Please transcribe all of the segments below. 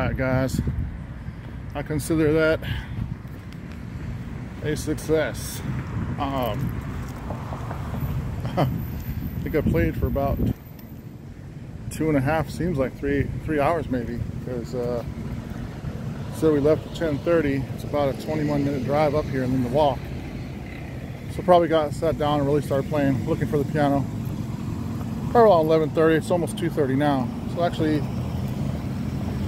that, guys. I consider that a success. I think I played for about 2.5, seems like three hours maybe, because so we left at 10:30. It's about a 21-minute drive up here and then the walk. So probably sat down and really started playing, looking for the piano. Probably around 11:30. It's almost 2:30 now. So actually,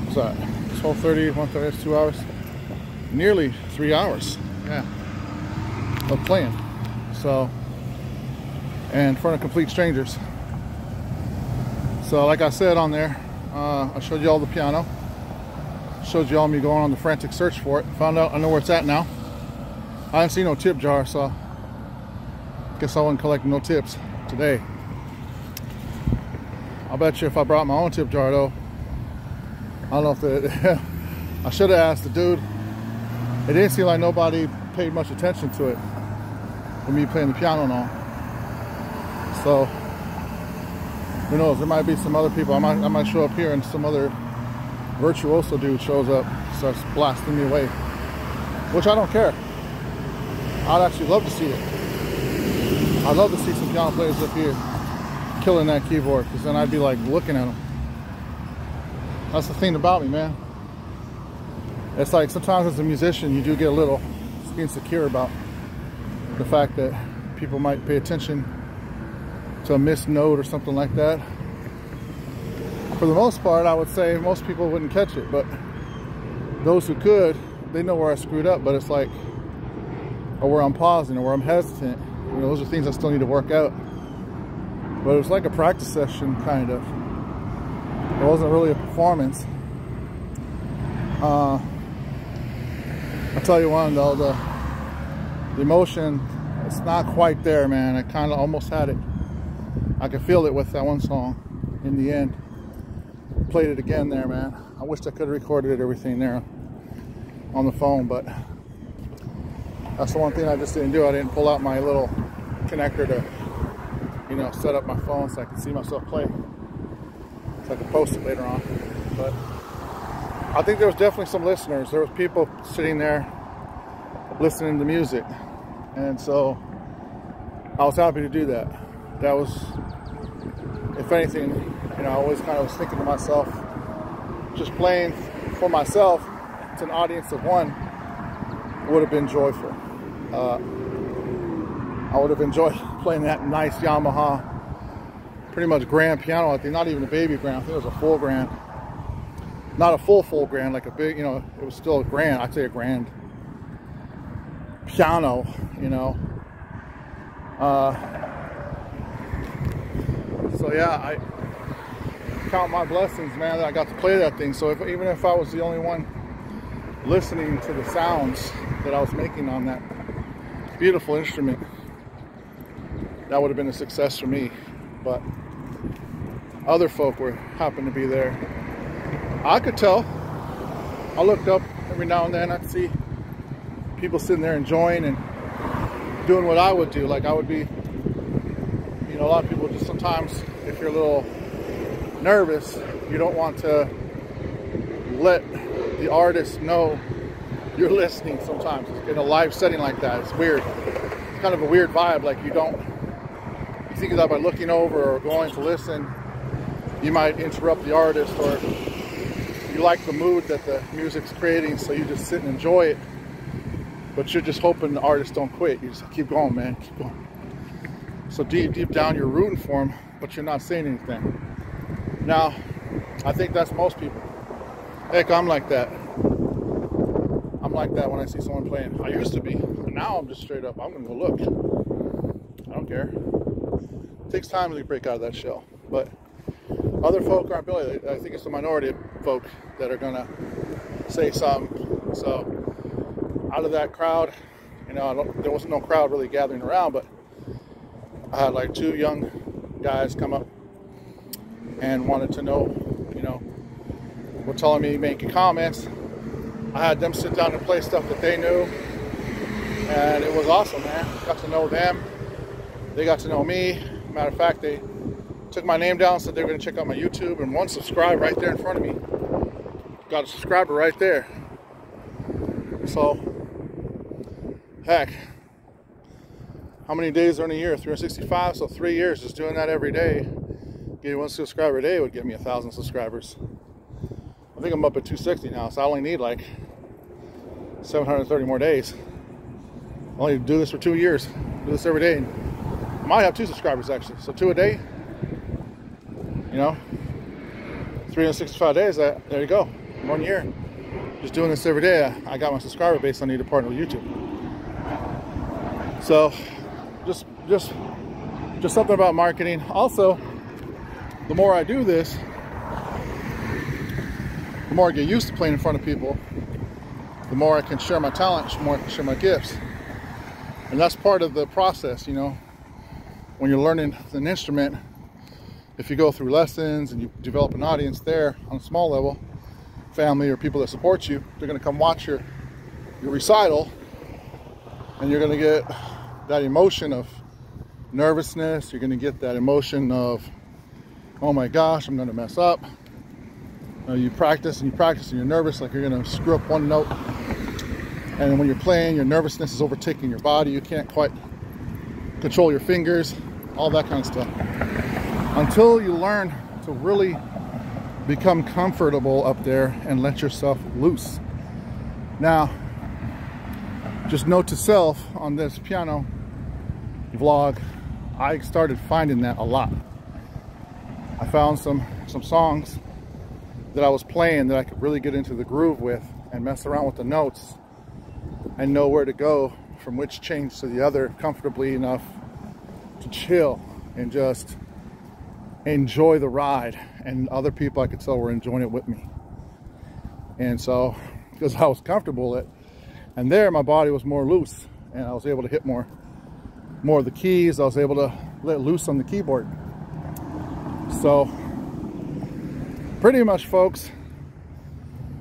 what's that? 12:30, 1:30. That's 2 hours. Nearly 3 hours. Yeah. Of playing. So, and in front of complete strangers. So, like I said on there, I showed you all the piano. Showed you all me going on the frantic search for it. Found out I know where it's at now. I didn't see no tip jar, so guess I wasn't collecting no tips today. I'll bet you if I brought my own tip jar though, I don't know if I should have asked the dude. It didn't seem like nobody paid much attention to it with me playing the piano and all. So who knows? There might be some other people. I might show up here and some other virtuoso dude shows up, starts blasting me away, which I don't care. I'd actually love to see it. I'd love to see some piano players up here killing that keyboard, because then I'd be like looking at them. That's the thing about me, man. It's like sometimes as a musician you do get a little insecure about the fact that people might pay attention to a missed note or something like that. For the most part, I would say most people wouldn't catch it, but those who could, they know where I screwed up. But it's like, or where I'm pausing, or where I'm hesitant. You know, those are things I still need to work out. But it was like a practice session, kind of. It wasn't really a performance. I'll tell you one though, the emotion, it's not quite there, man. I kind of almost had it. I could feel it with that one song in the end. Played it again there, man. I wished I could have recorded everything there on the phone, but that's the one thing I just didn't do. I didn't pull out my little connector to, you know, set up my phone so I could see myself play, so I could post it later on. But I think there was definitely some listeners. There was people sitting there listening to music, and so I was happy to do that. That was, if anything, you know, I always kind of was thinking to myself, just playing for myself to an audience of one would have been joyful. I would have enjoyed playing that nice Yamaha, pretty much grand piano. I think not even a baby grand. I think it was a full grand. Not a full grand, like a big, you know, it was still a grand. I'd say a grand piano, you know. So yeah, I count my blessings, man, that I got to play that thing. So even if I was the only one listening to the sounds that I was making on that beautiful instrument, that would have been a success for me. But other folk happened to be there. I could tell. I looked up every now and then. I'd see people sitting there enjoying and doing what I would do. Like I would be, you know, a lot of people just sometimes, if you're a little nervous, you don't want to let the artist know you're listening sometimes. In a live setting like that, it's weird. It's kind of a weird vibe. Like you think that by looking over or going to listen, you might interrupt the artist, or you like the mood that the music's creating, so you just sit and enjoy it. But you're just hoping the artist don't quit. You just keep going, man, keep going. So deep down you're rooting for him, but you're not saying anything. Now, I think that's most people. Heck, I'm like that. I'm like that when I see someone playing. I used to be, but now I'm just straight up, I'm gonna go look. I don't care. It takes time to break out of that shell. But other folk aren't really. I think it's the minority of folk that are gonna say something. So out of that crowd, you know, there wasn't no crowd really gathering around, but I had like 2 young guys come up and wanted to know, you know, were telling me, making comments. I had them sit down and play stuff that they knew, and it was awesome, man. Got to know them. They got to know me. Matter of fact, they took my name down, said they were going to check out my YouTube, and 1 subscribe right there in front of me. got a subscriber right there. So, heck, how many days are in a year? 365, so 3 years just doing that every day. Getting 1 subscriber a day would get me 1,000 subscribers. I think I'm up at 260 now, so I only need like 730 more days. I only do this for 2 years. Do this every day. I might have 2 subscribers actually, so 2 a day. You know, 365 days. There you go. 1 year. Just doing this every day. I got my subscriber base. I need to partner with YouTube. So, just something about marketing. Also, the more I do this, the more I get used to playing in front of people, the more I can share my talent, the more I can share my gifts. And that's part of the process, you know. When you're learning an instrument, if you go through lessons and you develop an audience there on a small level, family or people that support you, they're going to come watch your recital, and you're going to get that emotion of nervousness. You're going to get that emotion of, oh my gosh, I'm going to mess up. You practice and you practice and you're nervous, like you're going to screw up one note. And when you're playing, your nervousness is overtaking your body. You can't quite control your fingers, all that kind of stuff. Until you learn to really become comfortable up there and let yourself loose. Now, just note to self, on this piano vlog, I started finding that a lot. I found some songs that I was playing that I could really get into the groove with and mess around with the notes and know where to go from which change to the other comfortably enough to chill and just enjoy the ride. And other people, I could tell, were enjoying it with me. And so, because I was comfortable with it, and there my body was more loose and I was able to hit more of the keys. I was able to let loose on the keyboard. So pretty much, folks,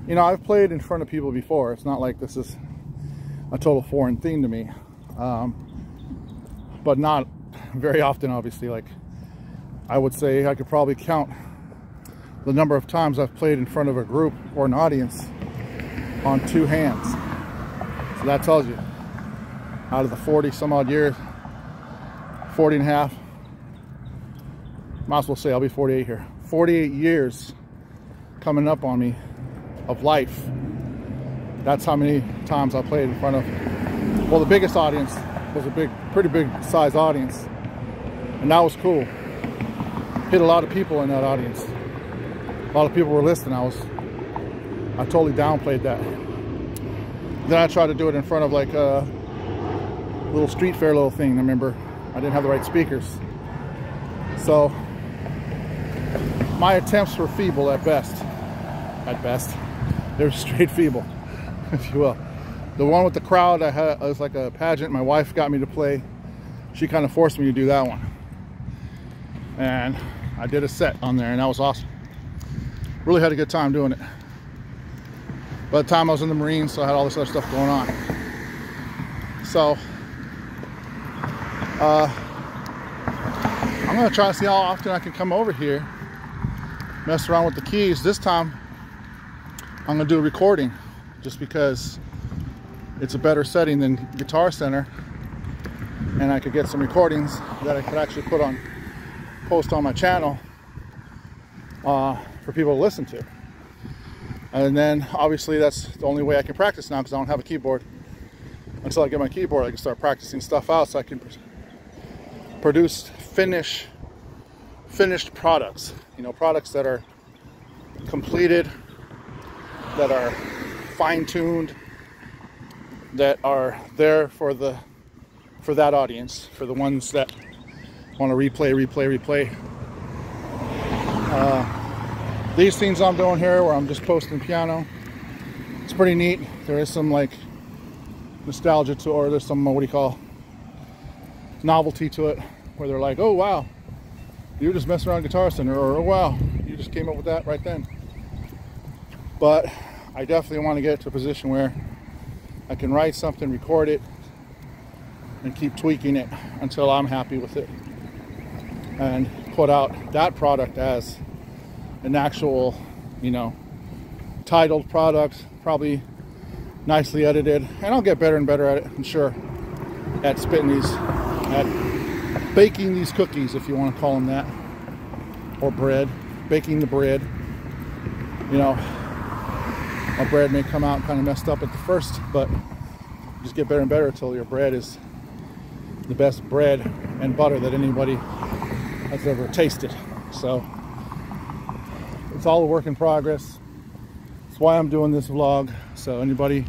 you know, I've played in front of people before. It's not like this is a total foreign thing to me, but not very often, obviously. Like, I would say I could probably count the number of times I've played in front of a group or an audience on 2 hands. So that tells you, out of the 40 some odd years, 40 and a half, might as well say I'll be 48 here, 48 years coming up on me of life. That's how many times I played in front of, well, the biggest audience was a pretty big size audience, and that was cool. Hit a lot of people in that audience. A lot of people were listening. I totally downplayed that. Then I tried to do it in front of like a little street fair little thing. I remember I didn't have the right speakers, so my attempts were feeble at best. At best, they were straight feeble, if you will. The one with the crowd, it was like a pageant. My wife got me to play. She kind of forced me to do that one, and I did a set on there, and that was awesome. Really had a good time doing it. By the time I was in the Marines, so I had all this other stuff going on. So I'm gonna try to see how often I can come over here, mess around with the keys. This time I'm gonna do a recording, just because it's a better setting than Guitar Center, and I could get some recordings that I could actually post on my channel for people to listen to. And then obviously that's the only way I can practice now, because I don't have a keyboard. Until I get my keyboard, I can start practicing stuff out, so I can produce finished products. You know, products that are completed, that are fine-tuned, that are there for that audience, for the ones that want to replay. These things I'm doing here, where I'm just posting piano, it's pretty neat. There is some like nostalgia to it, or there's some, what do you call, novelty to it, where they're like, oh wow, you just messing around Guitar Center, or oh wow, you just came up with that right then. But I definitely want to get to a position where I can write something, record it, and keep tweaking it until I'm happy with it, and put out that product as an actual, you know, titled product, probably nicely edited, and I'll get better and better at it, I'm sure, at spitting these, at baking these cookies, if you want to call them that, or bread, baking the bread. You know, my bread may come out kind of messed up at the first, but just get better and better until your bread is the best bread and butter that anybody has ever tasted. So it's all a work in progress. That's why I'm doing this vlog, so anybody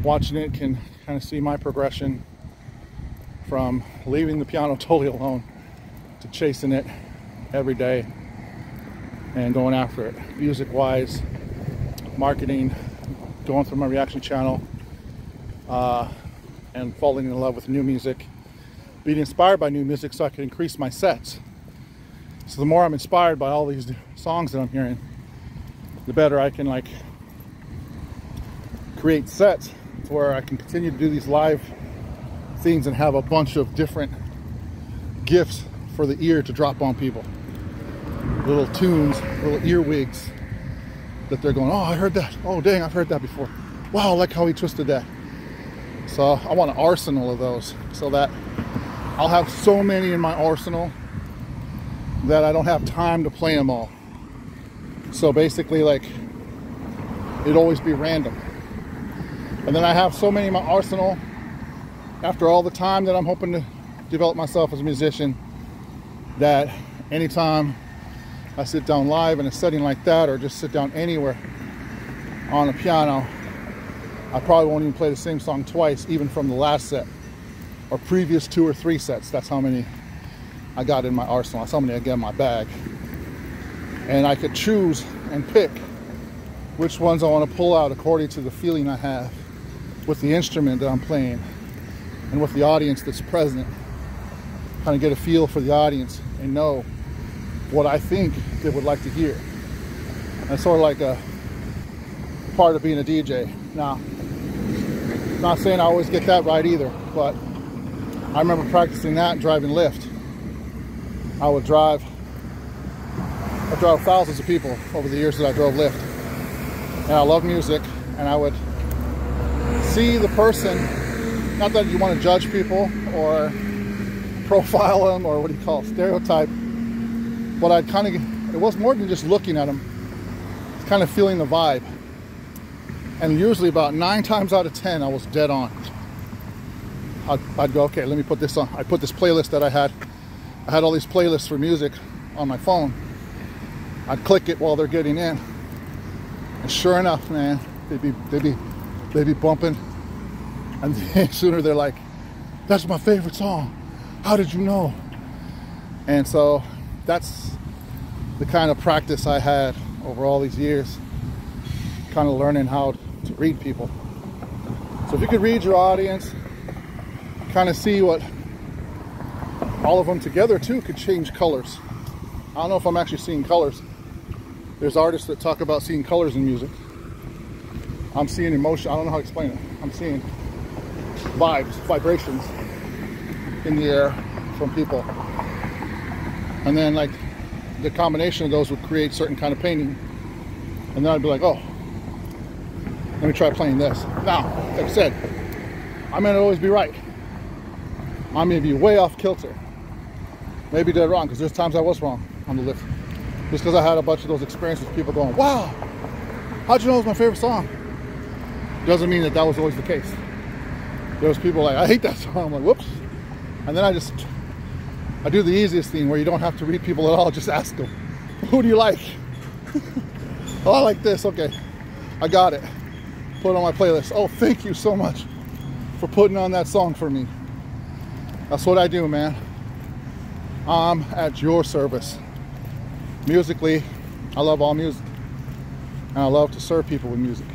watching it can kind of see my progression from leaving the piano totally alone to chasing it every day and going after it, music wise, marketing, going through my reaction channel, and falling in love with new music, being inspired by new music so I can increase my sets. So the more I'm inspired by all these songs that I'm hearing, the better I can like create sets to where I can continue to do these live things and have a bunch of different gifts for the ear to drop on people. Little tunes, little earwigs that they're going, oh, I heard that. Oh, dang, I've heard that before. Wow, I like how he twisted that. So I want an arsenal of those so that I'll have so many in my arsenal that I don't have time to play them all. So basically, like, it'd always be random. And then I have so many in my arsenal after all the time that I'm hoping to develop myself as a musician, that anytime I sit down live in a setting like that, or just sit down anywhere on a piano, I probably won't even play the same song twice, even from the last set or previous 2 or 3 sets. That's how many I got in my arsenal. That's how many I get in my bag. And I could choose and pick which ones I want to pull out according to the feeling I have with the instrument that I'm playing and with the audience that's present. Kind of get a feel for the audience and know what I think they would like to hear. That's sort of like a part of being a DJ. Now, not saying I always get that right either, but I remember practicing that driving Lyft. I drive thousands of people over the years that I drove Lyft. And I love music, and I would see the person, not that you want to judge people or profile them or what do you call it, stereotype, but I'd kind of, it was more than just looking at them, it's kind of feeling the vibe. And usually about 9 times out of 10, I was dead on. I'd go, okay, let me put this on. I put this playlist that I had all these playlists for music on my phone. I'd click it while they're getting in. And sure enough, man, they'd be bumping. And then sooner they're like, that's my favorite song. How did you know? And so that's the kind of practice I had over all these years, kind of learning how to read people. So if you could read your audience, kind of see what all of them together too could change colors. I don't know if I'm actually seeing colors. There's artists that talk about seeing colors in music. I'm seeing emotion. I don't know how to explain it. I'm seeing vibes, vibrations in the air from people. And then like the combination of those would create certain kind of painting. And then I'd be like, oh, let me try playing this. Now, like I said, I may not always be right. I may be way off kilter. Maybe dead wrong, because there's times I was wrong on the Lyft. Just because I had a bunch of those experiences with people going, wow, how'd you know it was my favorite song? Doesn't mean that that was always the case. There was people like, I hate that song. I'm like, whoops. And then I do the easiest thing where you don't have to read people at all. Just ask them, who do you like? Oh, I like this. Okay, I got it. Put it on my playlist. Oh, thank you so much for putting on that song for me. That's what I do, man. I'm at your service. Musically, I love all music. And I love to serve people with music.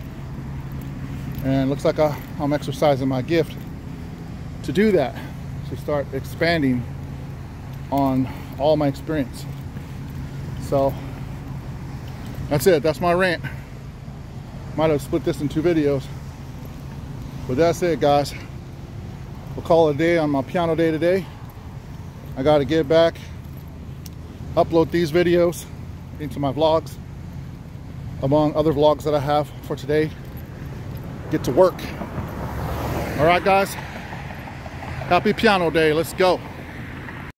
And it looks like I'm exercising my gift to do that. To start expanding on all my experience. So, that's it. That's my rant. Might have split this in 2 videos. But that's it, guys. We'll call it a day on my piano day today. I got to get back, upload these videos into my vlogs, among other vlogs that I have for today, get to work. All right, guys. Happy piano day. Let's go.